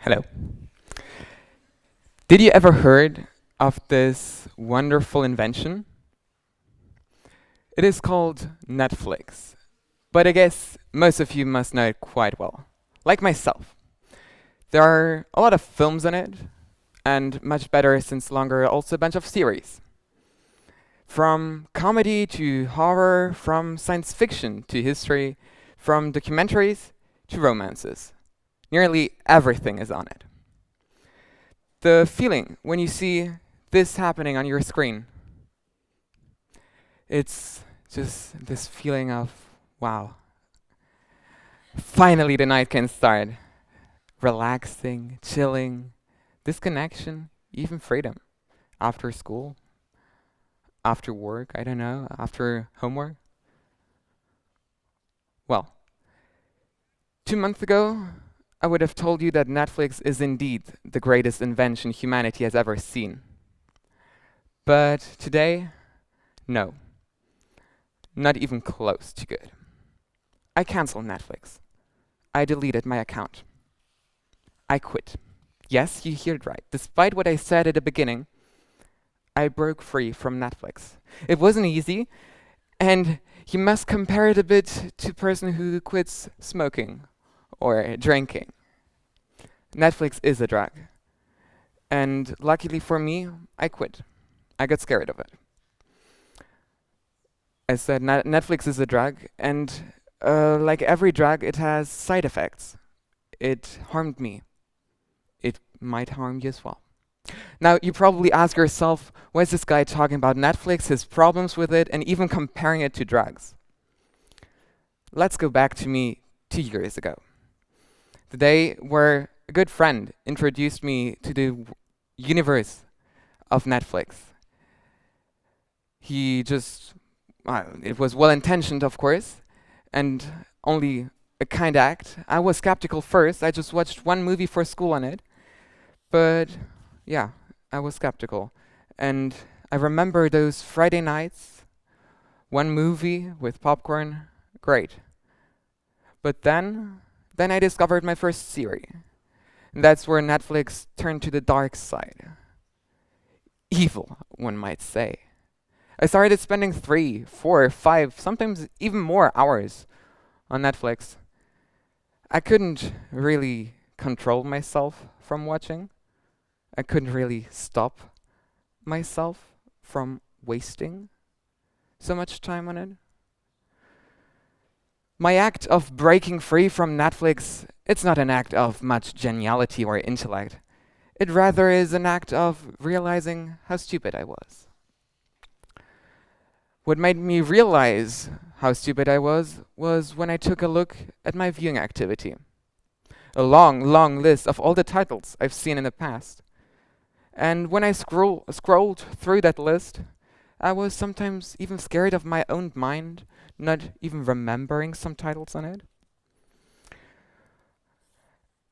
Hello. Did you ever heard of this wonderful invention? It is called Netflix, but I guess most of you must know it quite well. Like myself. There are a lot of films on it, and much better since longer also a bunch of series. From comedy to horror, from science fiction to history, from documentaries to romances. Nearly everything is on it. The feeling when you see this happening on your screen, it's just this feeling of, wow, finally the night can start. Relaxing, chilling, disconnection, even freedom. After school, after work, I don't know, after homework. Well, 2 months ago, I would have told you that Netflix is indeed the greatest invention humanity has ever seen. But today, no. Not even close to good. I canceled Netflix. I deleted my account. I quit. Yes, you heard right. Despite what I said at the beginning, I broke free from Netflix. It wasn't easy, and you must compare it a bit to a person who quits smoking or drinking. Netflix is a drug. And luckily for me, I quit. I got scared of it. I said Netflix is a drug, and like every drug, it has side effects. It harmed me. It might harm you as well. Now, you probably ask yourself, why is this guy talking about Netflix, his problems with it, and even comparing it to drugs? Let's go back to me 2 years ago. The day where a good friend introduced me to the universe of Netflix. He just, it was well-intentioned, of course, and only a kind act. I was skeptical first. I just watched one movie for school on it. But yeah, I was skeptical. And I remember those Friday nights, one movie with popcorn, great. But then I discovered my first series. And that's where Netflix turned to the dark side. Evil, one might say. I started spending 3, 4, 5, sometimes even more hours on Netflix. I couldn't really control myself from watching. I couldn't really stop myself from wasting so much time on it. My act of breaking free from Netflix, it's not an act of much geniality or intellect. It rather is an act of realizing how stupid I was. What made me realize how stupid I was when I took a look at my viewing activity. A long, long list of all the titles I've seen in the past. And when I scrolled through that list, I was sometimes even scared of my own mind, not even remembering some titles on it.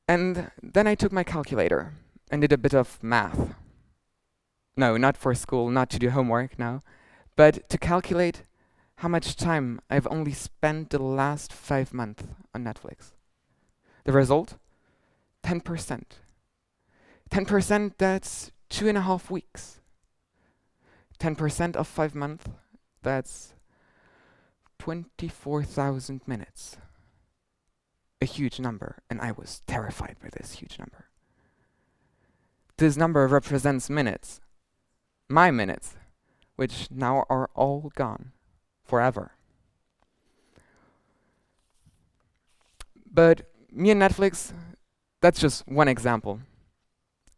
And then I took my calculator and did a bit of math. No, not for school, not to do homework, no. But to calculate how much time I've only spent the last 5 months on Netflix. The result? 10%. 10%, that's 2.5 weeks. 10% of 5 months, that's 24,000 minutes. A huge number, and I was terrified by this huge number. This number represents minutes. My minutes, which now are all gone forever. But me and Netflix, that's just one example.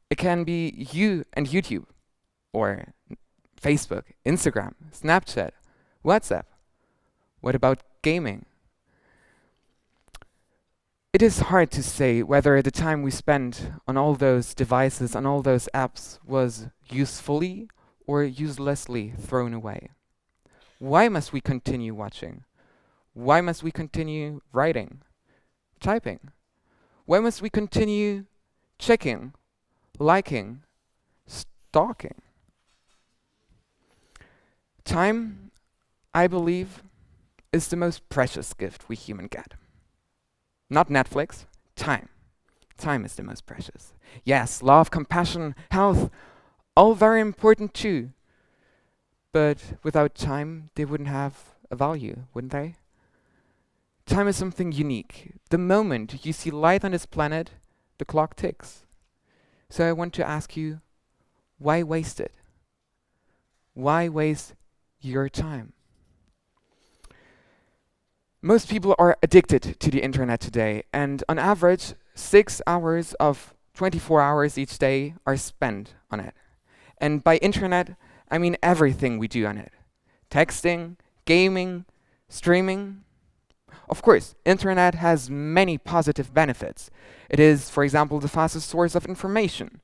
It can be you and YouTube, or Facebook, Instagram, Snapchat, WhatsApp. What about gaming? It is hard to say whether the time we spent on all those devices, on all those apps, was usefully or uselessly thrown away. Why must we continue watching? Why must we continue writing, typing? Why must we continue checking, liking, stalking? Time, I believe, is the most precious gift we humans get. Not Netflix, time. Time is the most precious. Yes, love, compassion, health, all very important too. But without time, they wouldn't have a value, wouldn't they? Time is something unique. The moment you see light on this planet, the clock ticks. So I want to ask you, why waste it? Why waste your time? Most people are addicted to the internet today, and on average, 6 hours of 24 hours each day are spent on it. And by internet, I mean everything we do on it. Texting, gaming, streaming. Of course, internet has many positive benefits. It is, for example, the fastest source of information.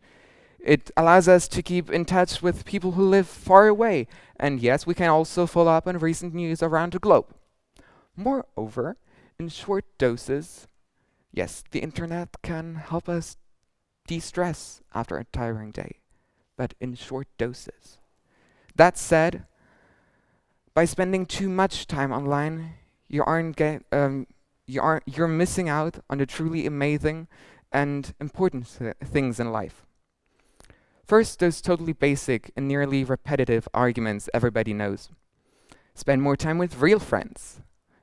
It allows us to keep in touch with people who live far away. And yes, we can also follow up on recent news around the globe. Moreover, in short doses, yes, the internet can help us de-stress after a tiring day, but in short doses. That said, by spending too much time online, you're missing out on the truly amazing and important things in life. First, those totally basic and nearly repetitive arguments everybody knows. Spend more time with real friends.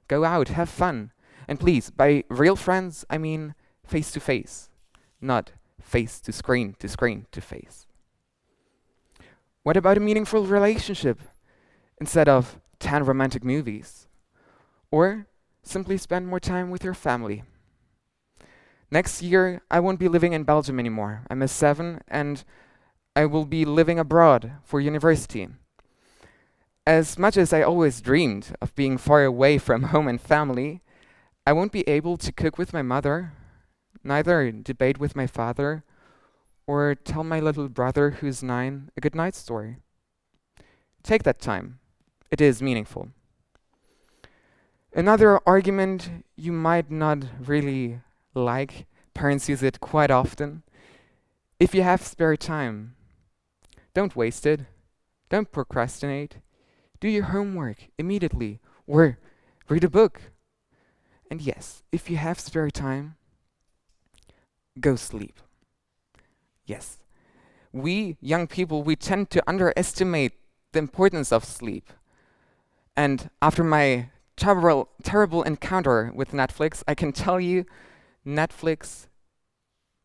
Go out, have fun. And please, by real friends, I mean face to face, not face to screen to face. What about a meaningful relationship instead of 10 romantic movies? Or simply spend more time with your family. Next year, I won't be living in Belgium anymore. I'm a 7 and I will be living abroad for university. As much as I always dreamed of being far away from home and family, I won't be able to cook with my mother, neither debate with my father, or tell my little brother who's 9 a good night story. Take that time. It is meaningful. Another argument you might not really like, parents use it quite often. If you have spare time, don't waste it. Don't procrastinate. Do your homework immediately or read a book. And yes, if you have spare time, go sleep. Yes, we young people, we tend to underestimate the importance of sleep. And after my terrible encounter with Netflix, I can tell you, Netflix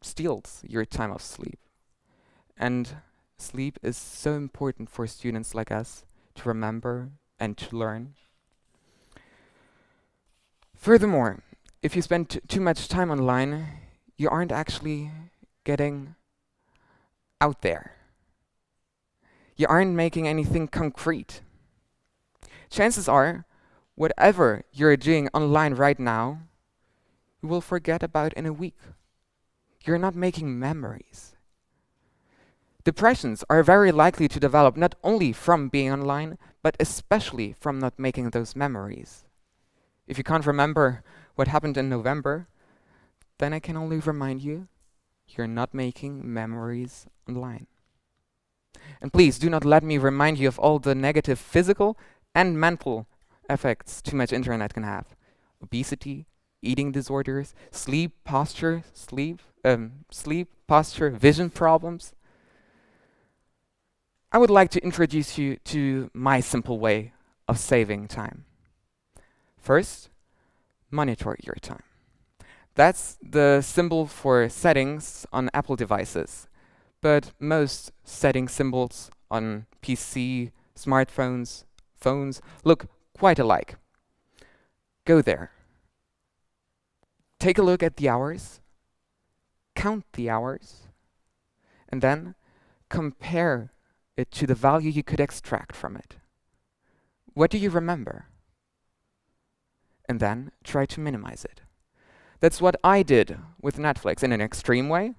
steals your time of sleep. And sleep is so important for students like us to remember and to learn. Furthermore, if you spend too much time online, you aren't actually getting out there. You aren't making anything concrete. Chances are, whatever you're doing online right now, you will forget about in a week. You're not making memories. Depressions are very likely to develop not only from being online, but especially from not making those memories. If you can't remember what happened in November, then I can only remind you, you're not making memories online. And please do not let me remind you of all the negative physical and mental effects too much internet can have. Obesity, eating disorders, sleep, posture, vision problems. I would like to introduce you to my simple way of saving time. First, monitor your time. That's the symbol for settings on Apple devices, but most setting symbols on PC, smartphones, phones look quite alike. Go there. Take a look at the hours, count the hours, and then compare it to the value you could extract from it. What do you remember? And then try to minimize it. That's what I did with Netflix in an extreme way,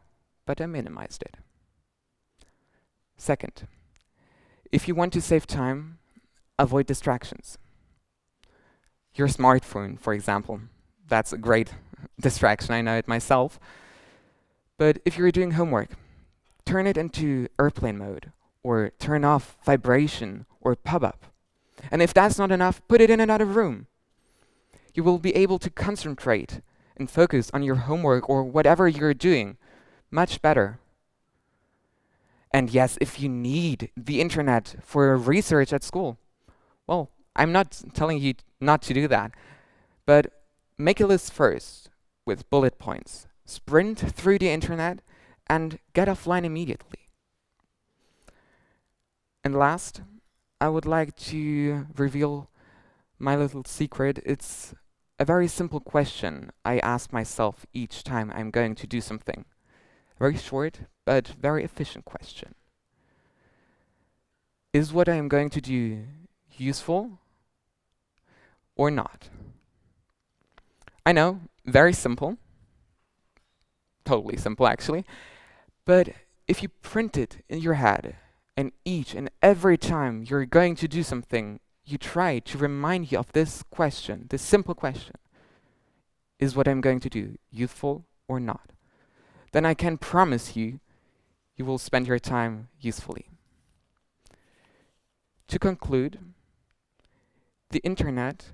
but I minimized it. Second, if you want to save time, avoid distractions. Your smartphone, for example. That's a great distraction, I know it myself. But if you're doing homework, turn it into airplane mode, or turn off vibration or pop-up. And if that's not enough, put it in another room. You will be able to concentrate and focus on your homework or whatever you're doing much better. And yes, if you need the internet for research at school, well, I'm not telling you not to do that, but make a list first with bullet points. Sprint through the internet and get offline immediately. And last, I would like to reveal my little secret. It's a very simple question I ask myself each time I'm going to do something. Very short, but very efficient question. Is what I'm going to do useful or not? I know, very simple. Totally simple, actually. But if you print it in your head, and each and every time you're going to do something, you try to remind you of this question, this simple question. Is what I'm going to do useful or not? Then I can promise you, you will spend your time usefully. To conclude, the internet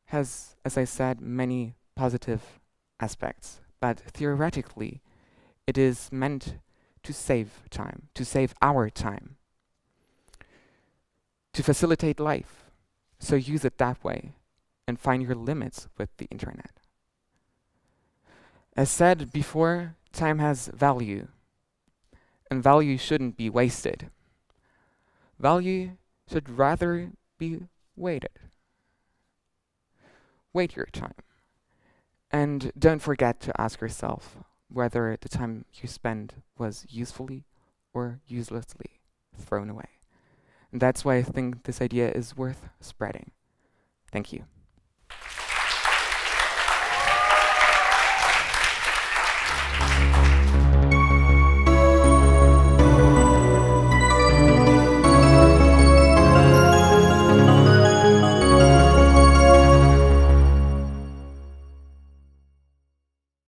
has, as I said, many positive aspects, but theoretically, it is meant to save time, to save our time, to facilitate life. So use it that way and find your limits with the internet. As said before, time has value, and value shouldn't be wasted. Value should rather be weighted. Wait your time. And don't forget to ask yourself whether the time you spend was usefully or uselessly thrown away. And that's why I think this idea is worth spreading. Thank you.